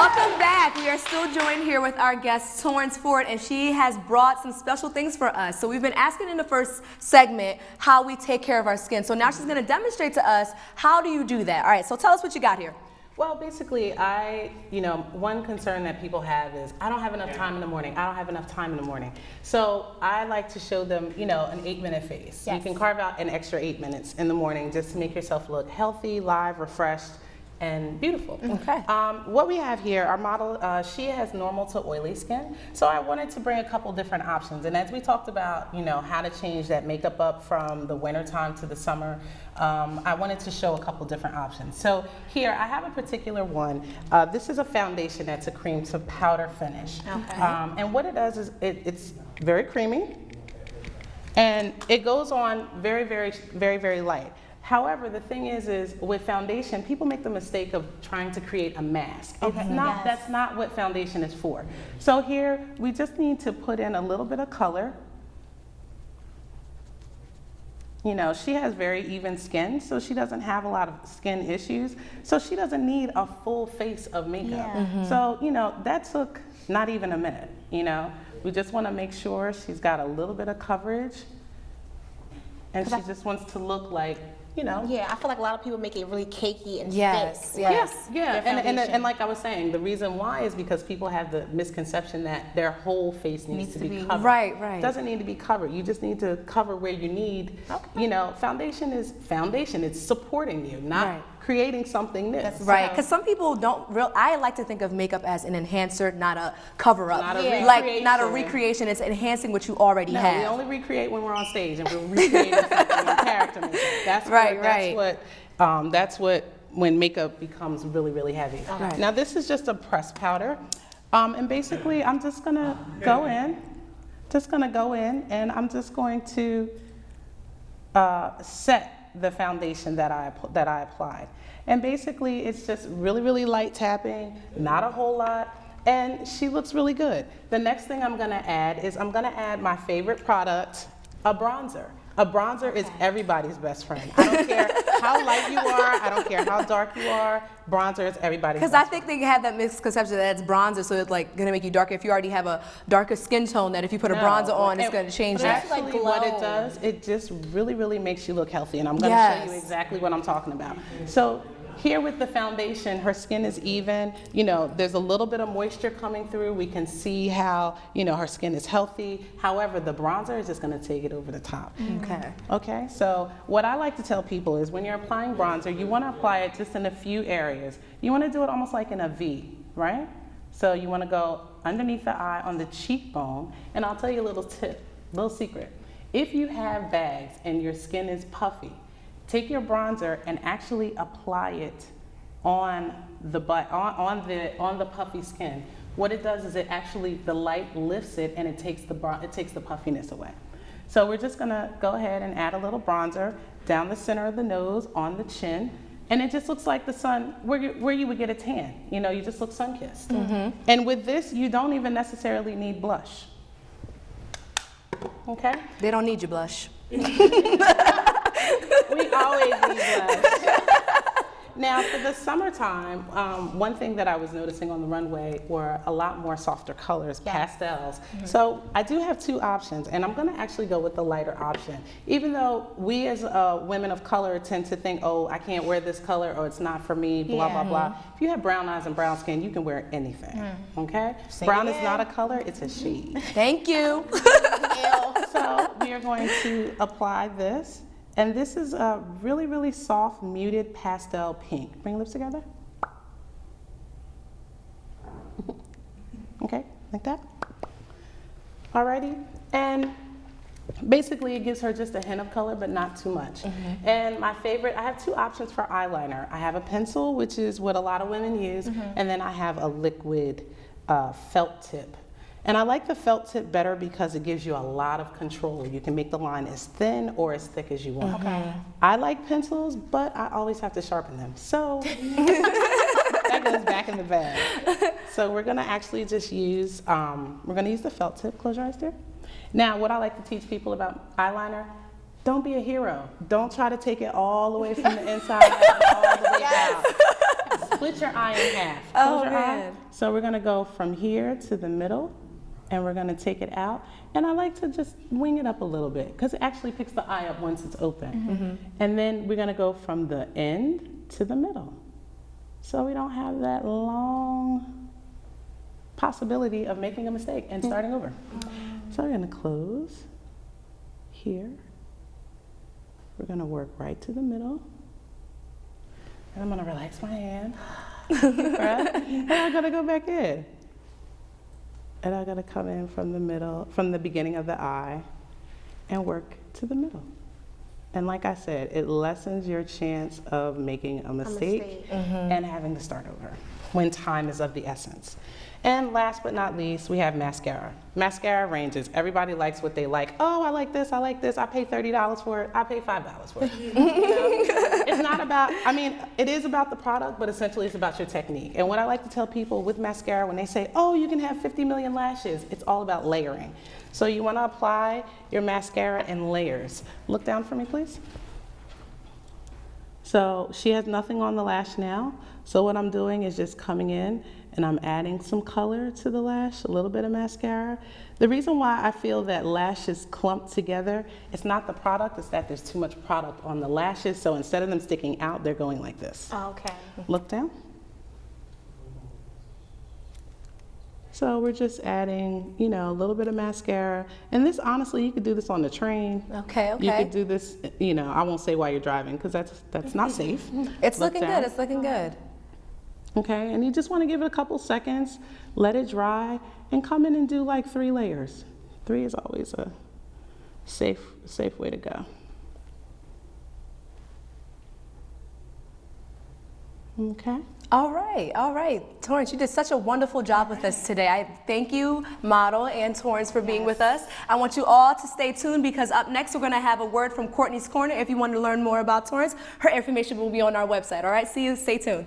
Welcome back. We are still joined here with our guest, Torrance Ford, and she has brought some special things for us. So we've been asking in the first segment how we take care of our skin. So now she's going to demonstrate to us, how do you do that? All right, so tell us what you got here. Well, basically, one concern that people have is, I don't have enough time in the morning. I don't have enough time in the morning. So I like to show them, an 8-minute face. Yes. You can carve out an extra 8 minutes in the morning just to make yourself look healthy, live, refreshed, and beautiful. Okay. What we have here, our model, she has normal to oily skin. So I wanted to bring a couple different options. And as we talked about, how to change that makeup up from the winter time to the summer, I wanted to show a couple different options. So here, I have a particular one. This is a foundation that's a cream to powder finish. Okay. And what it does is it's very creamy, and it goes on very, very, very, very light. However, the thing is with foundation, people make the mistake of trying to create a mask. Okay. It's not, that's not what foundation is for. So here, we just need to put in a little bit of color. She has very even skin, so she doesn't have a lot of skin issues. So she doesn't need a full face of makeup. Yeah. Mm-hmm. So, that took not even a minute, We just want to make sure she's got a little bit of coverage, and she just wants to look like, Yeah, I feel like a lot of people make it really cakey and Yes, thick. yes. Yeah, Their and foundation. like I was saying, the reason why is because people have the misconception that their whole face needs to be covered. Right, right. It doesn't need to be covered. You just need to cover where you need. Okay. Foundation is foundation. It's supporting you, not Right. creating something new. Right, because some people I like to think of makeup as an enhancer, not a cover-up. Not a Like, not a recreation. recreation, it's enhancing what you already No, have. we only recreate when we're on stage and we're recreating something in character makeup. That's Right, what, right. That's what when makeup becomes really, really heavy. Right. Now this is just a pressed powder, and basically I'm just gonna go in, and I'm just going to set the foundation that I applied. And basically it's just really, really light tapping, not a whole lot, and she looks really good. The next thing I'm gonna add is I'm gonna add my favorite product, a bronzer. A bronzer is everybody's best friend. I don't care how light you are, I don't care how dark you are, bronzer is everybody's Because best I think they have that misconception that it's bronzer, so it's like gonna make you darker. If you already have a darker skin tone, that if you put a bronzer on, it's gonna change But that. actually, what it does, it just really, really makes you look healthy. And I'm going to show you exactly what I'm talking about. So here with the foundation, her skin is even. There's a little bit of moisture coming through. We can see how, her skin is healthy. However, the bronzer is just going to take it over the top. Okay. Okay, so what I like to tell people is when you're applying bronzer, you want to apply it just in a few areas. You want to do it almost like in a V, right? So you want to go underneath the eye on the cheekbone, and I'll tell you a little tip, little secret. If you have bags and your skin is puffy, take your bronzer and actually apply it on the on the puffy skin. What it does is the light lifts it and it takes the puffiness away. So we're just gonna go ahead and add a little bronzer down the center of the nose, on the chin, and it just looks like the sun, where you would get a tan. You just look sun-kissed. Mm-hmm. And with this, you don't even necessarily need blush. Okay? They don't need your blush. We always need blush. Now, for the summertime, one thing that I was noticing on the runway were a lot more softer colors, pastels. So I do have two options, and I'm going to actually go with the lighter option. Even though we as women of color tend to think, oh, I can't wear this color, or it's not for me, blah, blah, blah. If you have brown eyes and brown skin, you can wear anything, okay? Brown is not a color, it's a shade. Thank you. So we are going to apply this. And this is a really, really soft, muted pastel pink. Bring your lips together. Okay, like that. Alrighty. And basically it gives her just a hint of color, but not too much. And my favorite, I have two options for eyeliner. I have a pencil, which is what a lot of women use, and then I have a liquid felt tip. And I like the felt tip better because it gives you a lot of control. You can make the line as thin or as thick as you want. Okay. I like pencils, but I always have to sharpen them. So that goes back in the bag. So we're gonna actually just use, we're gonna use the felt tip. Close your eyes, dear. Now, what I like to teach people about eyeliner, don't be a hero. Don't try to take it all the way from the inside all the way out. split your eye in half. Oh, Close your eye. man. So we're gonna go from here to the middle, and we're gonna take it out. And I like to just wing it up a little bit, because it actually picks the eye up once it's open. And then we're gonna go from the end to the middle. So we don't have that long possibility of making a mistake and starting over. So we're gonna close here. We're gonna work right to the middle. And I'm gonna relax my hand. Deep breath. And I'm gonna go back in. And I'm gonna come in from the middle, from the beginning of the eye, and work to the middle. And like I said, it lessens your chance of making a mistake and having to start over when time is of the essence. And last but not least, we have mascara. Mascara ranges. Everybody likes what they like. Oh, I like this, I like this. I pay $30 for it. I pay $5 for it. You know? It's not about, I mean, it is about the product, but essentially it's about your technique. And what I like to tell people with mascara, when they say, oh, you can have 50 million lashes, it's all about layering. So you want to apply your mascara in layers. Look down for me, please. So she has nothing on the lash now. So what I'm doing is just coming in and I'm adding some color to the lash, a little bit of mascara. The reason why I feel that lashes clump together, it's not the product, it's that there's too much product on the lashes. So instead of them sticking out, they're going like this. Oh, okay. Look down. So we're just adding, you know, a little bit of mascara. And this, honestly, you could do this on the train. Okay, You okay. could do this, you know, I won't say while you're driving, because that's not safe. It's Look looking down. good, it's looking good. Okay, and you just want to give it a couple seconds, let it dry, and come in and do like 3 layers. 3 is always a safe way to go. Okay. All right. Torrance, you did such a wonderful job with us today. I thank you, model, and Torrance, for being with us. I want you all to stay tuned, because up next we're going to have a word from Courtney's Corner. If you want to learn more about Torrance, her information will be on our website. All right, see you, stay tuned.